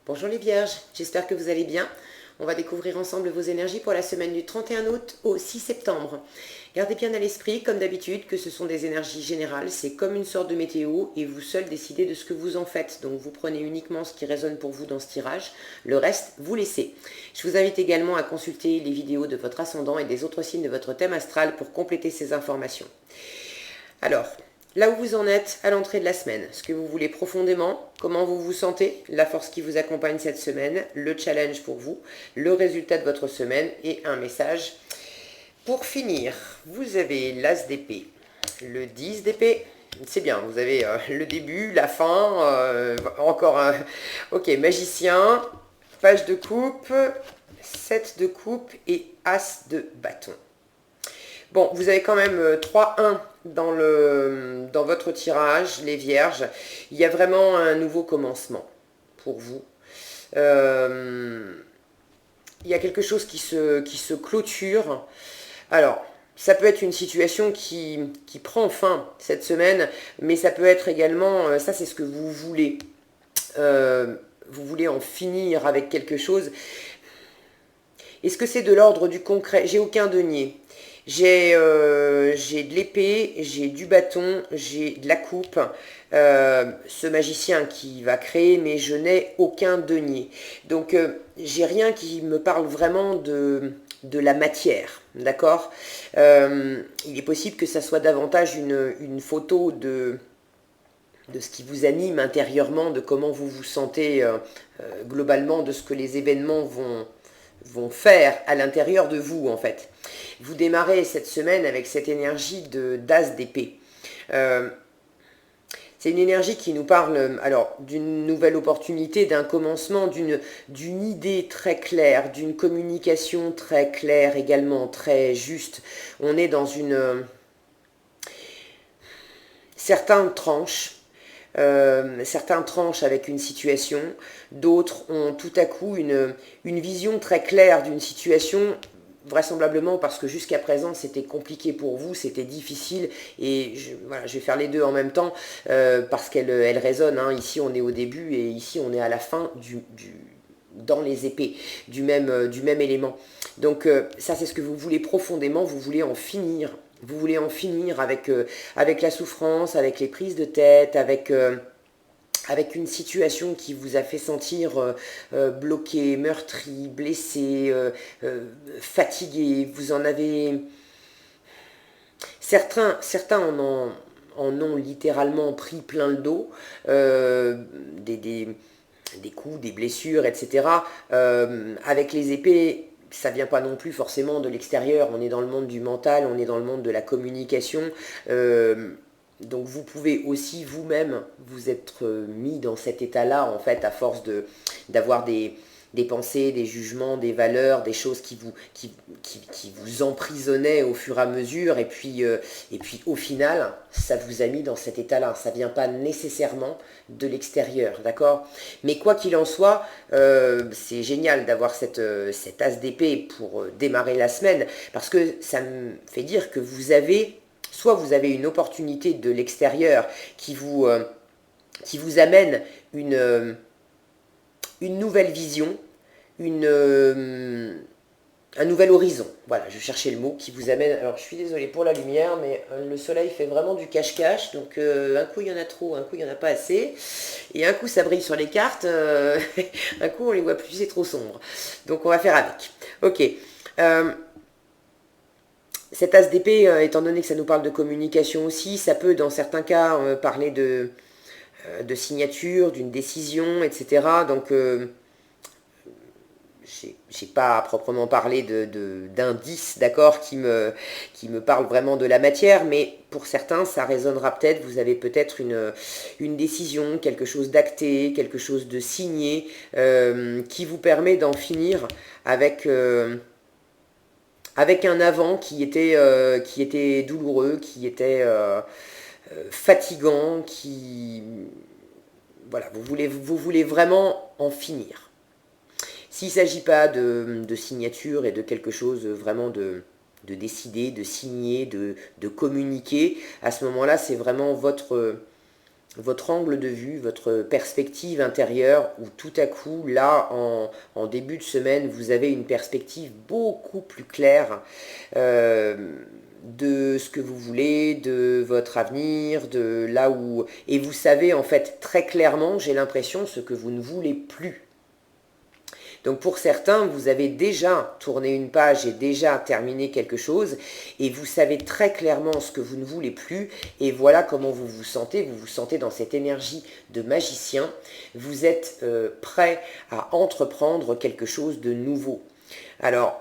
Bonjour les Vierges, j'espère que vous allez bien. On va découvrir ensemble vos énergies pour la semaine du 31 août au 6 septembre. Gardez bien à l'esprit, comme d'habitude, que ce sont des énergies générales, c'est comme une sorte de météo et vous seul décidez de ce que vous en faites. Donc vous prenez uniquement ce qui résonne pour vous dans ce tirage, le reste, vous laissez. Je vous invite également à consulter les vidéos de votre ascendant et des autres signes de votre thème astral pour compléter ces informations. Alors, là où vous en êtes à l'entrée de la semaine, ce que vous voulez profondément, comment vous vous sentez, la force qui vous accompagne cette semaine, le challenge pour vous, le résultat de votre semaine et un message. Pour finir, vous avez l'As d'épée, le 10 d'épée. C'est bien, vous avez le début, la fin, encore un... Ok, magicien, page de coupe, 7 de coupe et As de bâton. Bon, vous avez quand même 3-1 dans votre tirage, les Vierges. Il y a vraiment un nouveau commencement pour vous. Il y a quelque chose qui se clôture. Alors, ça peut être une situation qui prend fin cette semaine, mais ça peut être également, ça c'est ce que vous voulez. Vous voulez en finir avec quelque chose. Est-ce que c'est de l'ordre du concret? J'ai aucun denier. J'ai de l'épée, j'ai du bâton, j'ai de la coupe. Ce magicien qui va créer, mais je n'ai aucun denier. Donc, j'ai rien qui me parle vraiment de la matière, d'accord. Il est possible que ça soit davantage une photo de ce qui vous anime intérieurement, de comment vous vous sentez globalement, de ce que les événements vont faire à l'intérieur de vous, en fait. Vous démarrez cette semaine avec cette énergie d'as d'épée. C'est une énergie qui nous parle alors d'une nouvelle opportunité, d'un commencement, d'une idée très claire, d'une communication très claire également, très juste. On est dans certains tranches. Certains tranchent avec une situation, d'autres ont tout à coup une vision très claire d'une situation, vraisemblablement parce que jusqu'à présent c'était compliqué pour vous, c'était difficile, et voilà, je vais faire les deux en même temps parce qu'elles résonnent, hein. Ici on est au début et ici on est à la fin dans les épées du même élément. Donc ça c'est ce que vous voulez profondément, vous voulez en finir. Vous voulez en finir avec la souffrance, avec les prises de tête, avec une situation qui vous a fait sentir bloqué, meurtri, blessé, fatigué. Vous en avez... Certains en ont littéralement pris plein le dos, des coups, des blessures, etc. Avec les épées, ça vient pas non plus forcément de l'extérieur, on est dans le monde du mental, on est dans le monde de la communication. Donc vous pouvez aussi vous-même vous être mis dans cet état-là, en fait, à force d'avoir des pensées, des jugements, des valeurs, des choses qui vous emprisonnaient au fur et à mesure, et puis au final, ça vous a mis dans cet état-là. Ça ne vient pas nécessairement de l'extérieur, d'accord? Mais quoi qu'il en soit, c'est génial d'avoir cet as d'épée pour démarrer la semaine, parce que ça me fait dire que soit vous avez une opportunité de l'extérieur qui vous amène une nouvelle vision, un nouvel horizon. Voilà, je cherchais le mot qui vous amène... Alors, je suis désolée pour la lumière, mais le soleil fait vraiment du cache-cache. Donc, un coup, il y en a trop, un coup, il n'y en a pas assez. Et un coup, ça brille sur les cartes. Un coup, on les voit plus, c'est trop sombre. Donc, on va faire avec. Ok. Cet as d'épée, étant donné que ça nous parle de communication aussi, ça peut, dans certains cas, parler de signature, d'une décision, etc. Donc, j'ai pas à proprement parler d'indices, d'accord, qui me parlent vraiment de la matière, mais pour certains, ça résonnera peut-être, vous avez peut-être une décision, quelque chose d'acté, quelque chose de signé, qui vous permet d'en finir avec un avant qui était douloureux, qui était fatigant, voilà, vous voulez vraiment en finir. S'il ne s'agit pas de signature et de quelque chose vraiment de décider, de signer, de communiquer, à ce moment-là, c'est vraiment votre angle de vue, votre perspective intérieure, où tout à coup, là, en début de semaine, vous avez une perspective beaucoup plus claire de ce que vous voulez, de votre avenir, de là où... Et vous savez en fait très clairement, j'ai l'impression, ce que vous ne voulez plus. Donc pour certains, vous avez déjà tourné une page et déjà terminé quelque chose, et vous savez très clairement ce que vous ne voulez plus, et voilà comment vous vous sentez. Vous vous sentez dans cette énergie de magicien. Vous êtes prêt à entreprendre quelque chose de nouveau. Alors,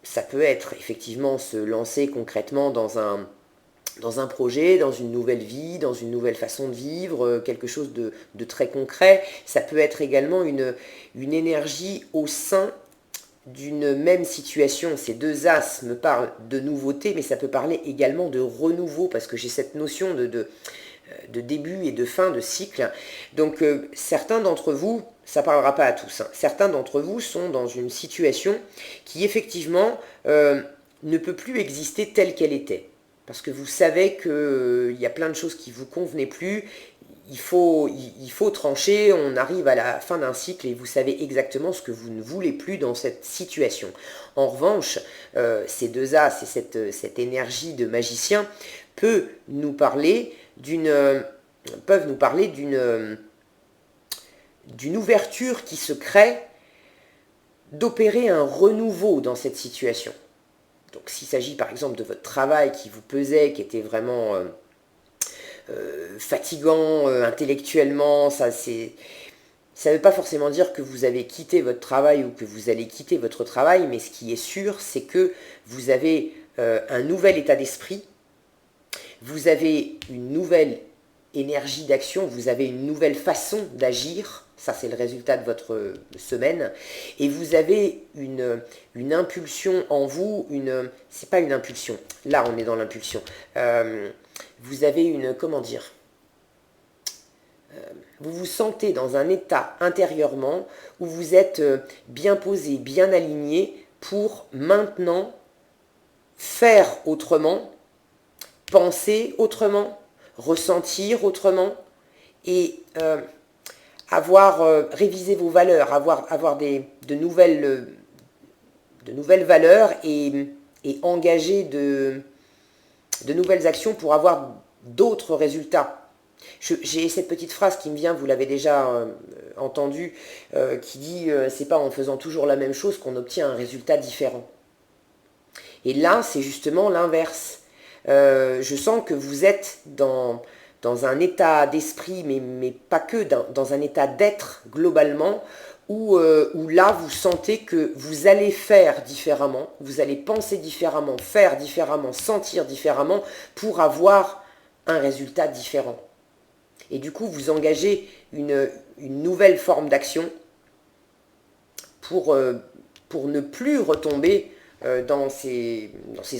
ça peut être effectivement se lancer concrètement dans un projet, dans une nouvelle vie, dans une nouvelle façon de vivre, quelque chose de très concret. Ça peut être également une énergie au sein d'une même situation. Ces deux as me parlent de nouveauté, mais ça peut parler également de renouveau, parce que j'ai cette notion de début et de fin de cycle. Donc certains d'entre vous, ça ne parlera pas à tous, hein, certains d'entre vous sont dans une situation qui effectivement ne peut plus exister telle qu'elle était. Parce que vous savez qu'il y a plein de choses qui ne vous convenaient plus, il faut trancher, on arrive à la fin d'un cycle et vous savez exactement ce que vous ne voulez plus dans cette situation. En revanche, ces deux as et cette énergie de magicien peuvent nous parler d'une ouverture qui se crée, d'opérer un renouveau dans cette situation. Donc s'il s'agit par exemple de votre travail qui vous pesait, qui était vraiment fatigant intellectuellement, ça ne veut pas forcément dire que vous avez quitté votre travail ou que vous allez quitter votre travail, mais ce qui est sûr, c'est que vous avez un nouvel état d'esprit, vous avez une nouvelle énergie d'action, vous avez une nouvelle façon d'agir, ça c'est le résultat de votre semaine, et vous avez une impulsion en vous, c'est pas une impulsion, là on est dans l'impulsion, vous avez vous vous sentez dans un état intérieurement où vous êtes bien posé, bien aligné pour maintenant faire autrement, penser autrement, ressentir autrement et réviser vos valeurs, avoir de nouvelles valeurs et engager de nouvelles actions pour avoir d'autres résultats. J'ai cette petite phrase qui me vient, vous l'avez déjà entendue, qui dit c'est pas en faisant toujours la même chose qu'on obtient un résultat différent. Et là, c'est justement l'inverse. Je sens que vous êtes dans un état d'esprit, mais pas que, dans un état d'être globalement, où là, vous sentez que vous allez faire différemment, vous allez penser différemment, faire différemment, sentir différemment, pour avoir un résultat différent. Et du coup, vous engagez une nouvelle forme d'action pour ne plus retomber dans ces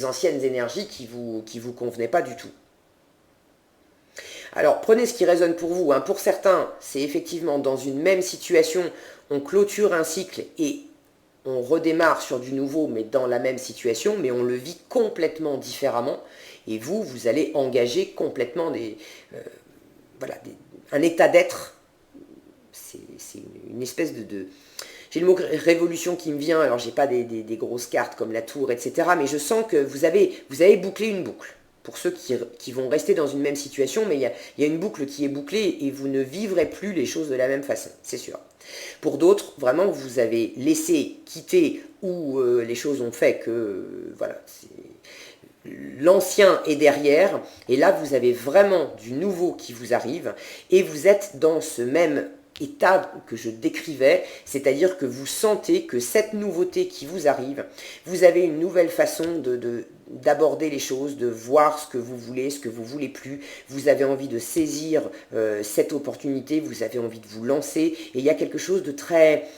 anciennes énergies qui vous convenaient pas du tout. Alors, prenez ce qui résonne pour vous. Hein. Pour certains, c'est effectivement dans une même situation, on clôture un cycle et on redémarre sur du nouveau, mais dans la même situation, mais on le vit complètement différemment. Et vous allez engager complètement un état d'être. C'est une espèce de j'ai le mot révolution qui me vient, alors j'ai pas des grosses cartes comme la tour, etc. Mais je sens que vous avez bouclé une boucle. Pour ceux qui vont rester dans une même situation, mais il y a une boucle qui est bouclée et vous ne vivrez plus les choses de la même façon, c'est sûr. Pour d'autres, vraiment, vous avez laissé quitter ou les choses ont fait que, voilà, l'ancien est derrière, et là, vous avez vraiment du nouveau qui vous arrive, et vous êtes dans ce même état que je décrivais, c'est-à-dire que vous sentez que cette nouveauté qui vous arrive, vous avez une nouvelle façon d'aborder les choses, de voir ce que vous voulez plus, vous avez envie de saisir cette opportunité, vous avez envie de vous lancer, et il y a quelque chose de très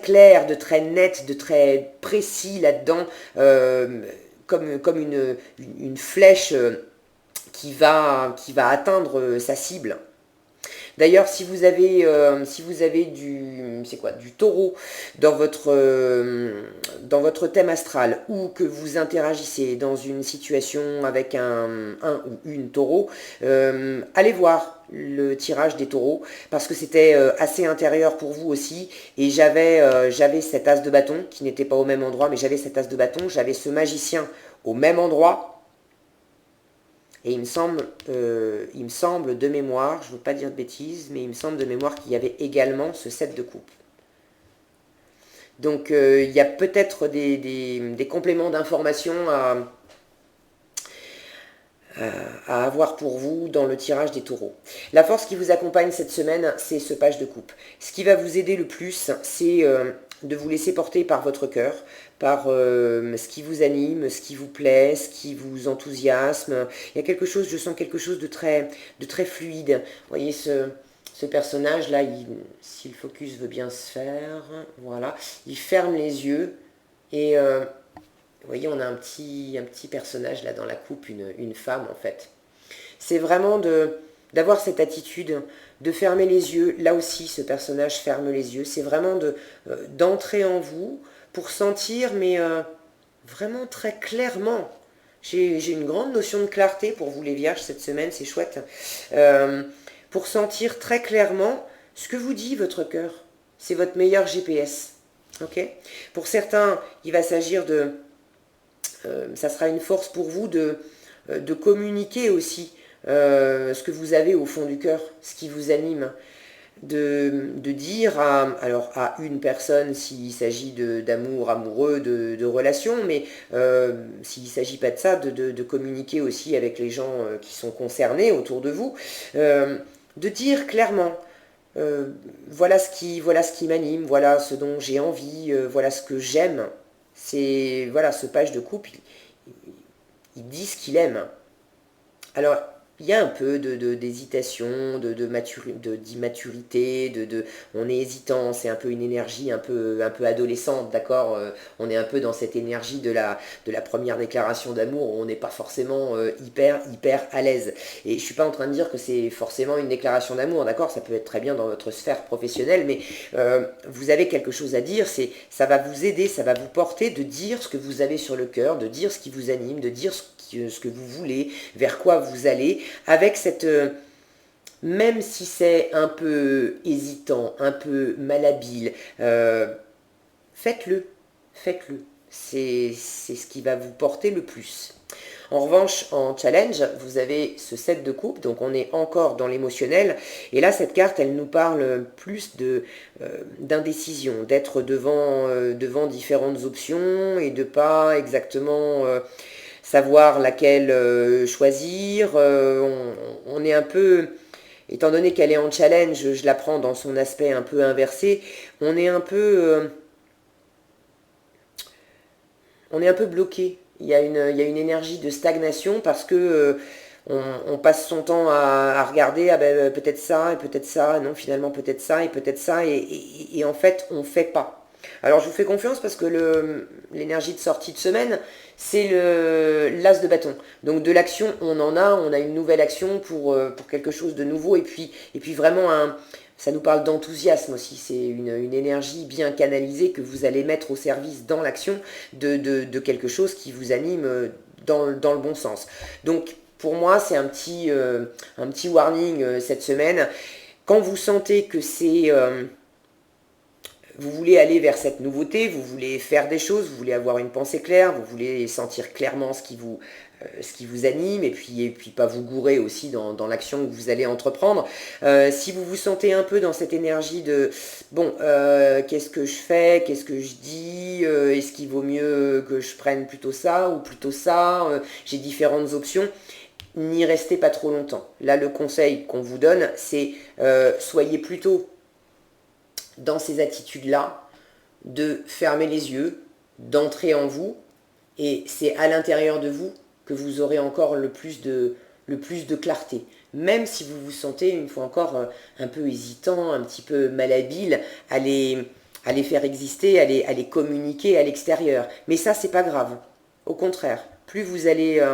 clair, de très net, de très précis là-dedans, comme une flèche qui va atteindre sa cible. D'ailleurs, si vous avez du taureau dans votre thème astral ou que vous interagissez dans une situation avec un ou une taureau, allez voir le tirage des taureaux parce que c'était assez intérieur pour vous aussi et j'avais cet as de bâton qui n'était pas au même endroit mais j'avais cet as de bâton, j'avais ce magicien au même endroit. Et il me semble de mémoire, je ne veux pas dire de bêtises, mais il me semble de mémoire qu'il y avait également ce 7 de coupe. Donc il y a peut-être des compléments d'informations à avoir pour vous dans le tirage des taureaux. La force qui vous accompagne cette semaine, c'est ce page de coupe. Ce qui va vous aider le plus, c'est de vous laisser porter par votre cœur, par ce qui vous anime, ce qui vous plaît, ce qui vous enthousiasme. Il y a quelque chose, je sens quelque chose de très fluide. Vous voyez ce personnage-là, si le focus veut bien se faire, voilà, il ferme les yeux et vous voyez, on a un petit personnage là dans la coupe, une femme en fait. C'est vraiment d'avoir cette attitude, de fermer les yeux. Là aussi, ce personnage ferme les yeux. C'est vraiment d'entrer en vous pour sentir, mais vraiment très clairement. J'ai une grande notion de clarté pour vous les vierges cette semaine, c'est chouette. Pour sentir très clairement ce que vous dit votre cœur. C'est votre meilleur GPS. Okay. Pour certains, il va s'agir ça sera une force pour vous de communiquer aussi ce que vous avez au fond du cœur, ce qui vous anime, de dire à une personne s'il s'agit d'amour amoureux, de relations, mais s'il ne s'agit pas de ça, de communiquer aussi avec les gens qui sont concernés autour de vous, de dire clairement voilà ce qui m'anime, voilà ce dont j'ai envie, voilà ce que j'aime. C'est voilà, ce page de coupe, il dit ce qu'il aime. Alors, il y a un peu d'hésitation, d'immaturité, on est hésitant, c'est un peu une énergie un peu adolescente, d'accord. On est un peu dans cette énergie de la première déclaration d'amour, où on n'est pas forcément hyper à l'aise. Et je ne suis pas en train de dire que c'est forcément une déclaration d'amour, d'accord, ça peut être très bien dans votre sphère professionnelle, mais vous avez quelque chose à dire, ça va vous aider, ça va vous porter de dire ce que vous avez sur le cœur, de dire ce qui vous anime, de dire ce que vous voulez, vers quoi vous allez, avec cette... même si c'est un peu hésitant, un peu malhabile, faites-le. C'est ce qui va vous porter le plus. En revanche, en challenge, vous avez ce 7 de coupe, donc on est encore dans l'émotionnel. Et là, cette carte, elle nous parle plus d'indécision, d'être devant différentes options et de pas exactement savoir laquelle choisir. On est un peu, étant donné qu'elle est en challenge, je la prends dans son aspect un peu inversé, on est un peu bloqué. Il y a une énergie de stagnation parce que on passe son temps à regarder, ah ben, peut-être ça, et peut-être ça, non finalement peut-être ça, et peut-être ça, et en fait on ne fait pas. Alors je vous fais confiance parce que l'énergie de sortie de semaine, c'est l'as de bâton. Donc de l'action, on a une nouvelle action pour quelque chose de nouveau, et puis vraiment ça nous parle d'enthousiasme aussi, c'est une énergie bien canalisée que vous allez mettre au service dans l'action de quelque chose qui vous anime dans le bon sens. Donc pour moi, c'est un petit warning cette semaine. Quand vous sentez que vous voulez aller vers cette nouveauté, vous voulez faire des choses, vous voulez avoir une pensée claire, vous voulez sentir clairement ce qui vous anime et puis pas vous gourer aussi dans l'action que vous allez entreprendre. Si vous vous sentez un peu dans cette énergie de bon, qu'est-ce que je fais, qu'est-ce que je dis, est-ce qu'il vaut mieux que je prenne plutôt ça ou plutôt ça, j'ai différentes options. N'y restez pas trop longtemps. Là, le conseil qu'on vous donne, c'est soyez plutôt dans ces attitudes-là, de fermer les yeux, d'entrer en vous, et c'est à l'intérieur de vous que vous aurez encore le plus de clarté. Même si vous vous sentez, une fois encore, un peu hésitant, un petit peu malhabile, à les faire exister, à les communiquer à l'extérieur. Mais ça, c'est pas grave. Au contraire, plus vous allez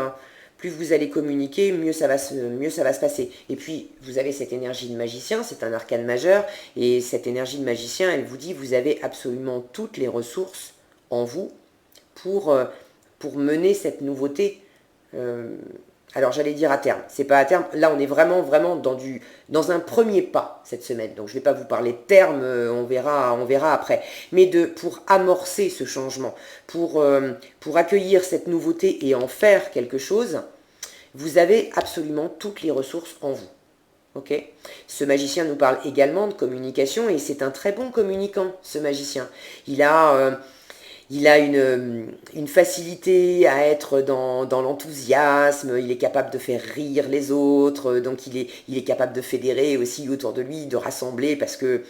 plus vous allez communiquer, mieux ça va se passer. Et puis, vous avez cette énergie de magicien, c'est un arcane majeur, et cette énergie de magicien, elle vous dit, vous avez absolument toutes les ressources en vous pour mener cette nouveauté. Alors j'allais dire à terme, c'est pas à terme, là on est vraiment dans un premier pas cette semaine, donc je vais pas vous parler de terme, on verra après, mais pour amorcer ce changement, pour accueillir cette nouveauté et en faire quelque chose, vous avez absolument toutes les ressources en vous. Ok. Ce magicien nous parle également de communication et c'est un très bon communicant, ce magicien. Il a une facilité à être dans l'enthousiasme, il est capable de faire rire les autres, donc il est capable de fédérer aussi autour de lui, de rassembler, parce que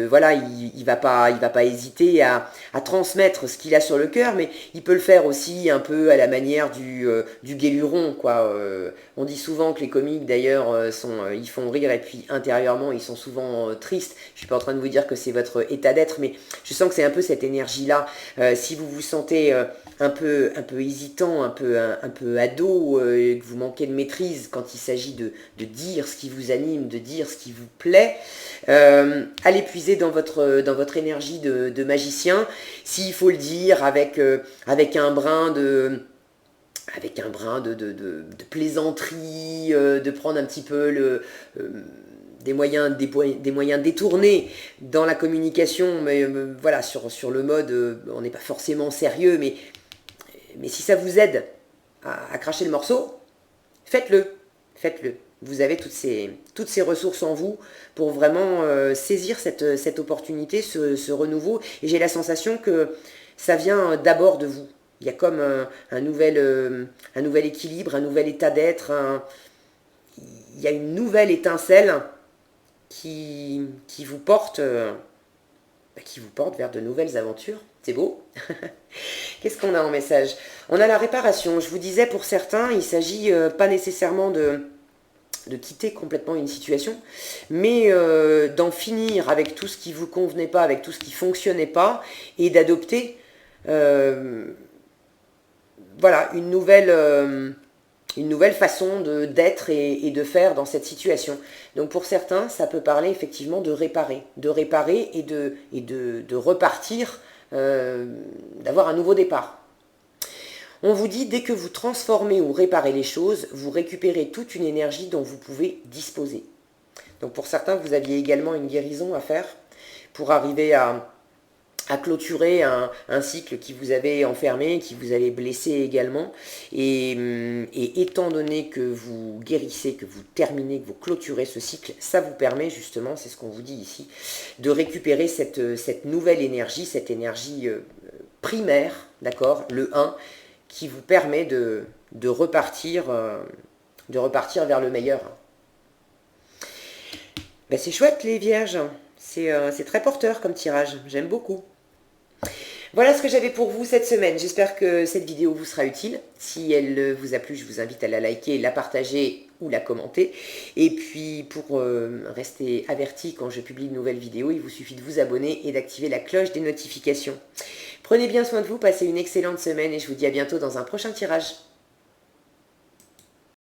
voilà, il va pas hésiter à transmettre ce qu'il a sur le cœur, mais il peut le faire aussi un peu à la manière du guéluron, quoi. On dit souvent que les comiques, d'ailleurs, ils font rire, et puis intérieurement, ils sont souvent tristes. Je suis pas en train de vous dire que c'est votre état d'être, mais je sens que c'est un peu cette énergie-là. Si vous vous sentez un peu hésitant, un peu ado, et que vous manquez de maîtrise quand il s'agit de dire ce qui vous anime, de dire ce qui vous plaît, allez puiser dans votre énergie de magicien, s'il faut le dire, avec un brin de plaisanterie, de prendre un petit peu des moyens détournés dans la communication, mais voilà, sur le mode, on n'est pas forcément sérieux, mais si ça vous aide à cracher le morceau, faites-le. Vous avez toutes ces ressources en vous pour vraiment saisir cette opportunité, ce renouveau, et j'ai la sensation que ça vient d'abord de vous. Il y a comme un nouvel équilibre, un nouvel état d'être, il y a une nouvelle étincelle qui vous porte vers de nouvelles aventures. C'est beau. Qu'est-ce qu'on a en message? On a la réparation. Je vous disais, pour certains, il ne s'agit pas nécessairement de quitter complètement une situation, mais d'en finir avec tout ce qui ne vous convenait pas, avec tout ce qui ne fonctionnait pas, et d'adopter voilà, une nouvelle façon d'être et de faire dans cette situation. Donc pour certains, ça peut parler effectivement de réparer et de repartir, d'avoir un nouveau départ. On vous dit, dès que vous transformez ou réparez les choses, vous récupérez toute une énergie dont vous pouvez disposer. Donc pour certains, vous aviez également une guérison à faire pour arriver à clôturer un cycle qui vous avait enfermé, qui vous avait blessé également. Et étant donné que vous guérissez, que vous terminez, que vous clôturez ce cycle, ça vous permet justement, c'est ce qu'on vous dit ici, de récupérer cette nouvelle énergie, cette énergie primaire, d'accord, le 1, qui vous permet de repartir vers le meilleur. Ben c'est chouette les vierges, c'est très porteur comme tirage, j'aime beaucoup. Voilà ce que j'avais pour vous cette semaine. J'espère que cette vidéo vous sera utile. Si elle vous a plu, je vous invite à la liker, la partager ou la commenter. Et puis pour rester averti quand je publie de nouvelles vidéos, il vous suffit de vous abonner et d'activer la cloche des notifications. Prenez bien soin de vous, passez une excellente semaine et je vous dis à bientôt dans un prochain tirage.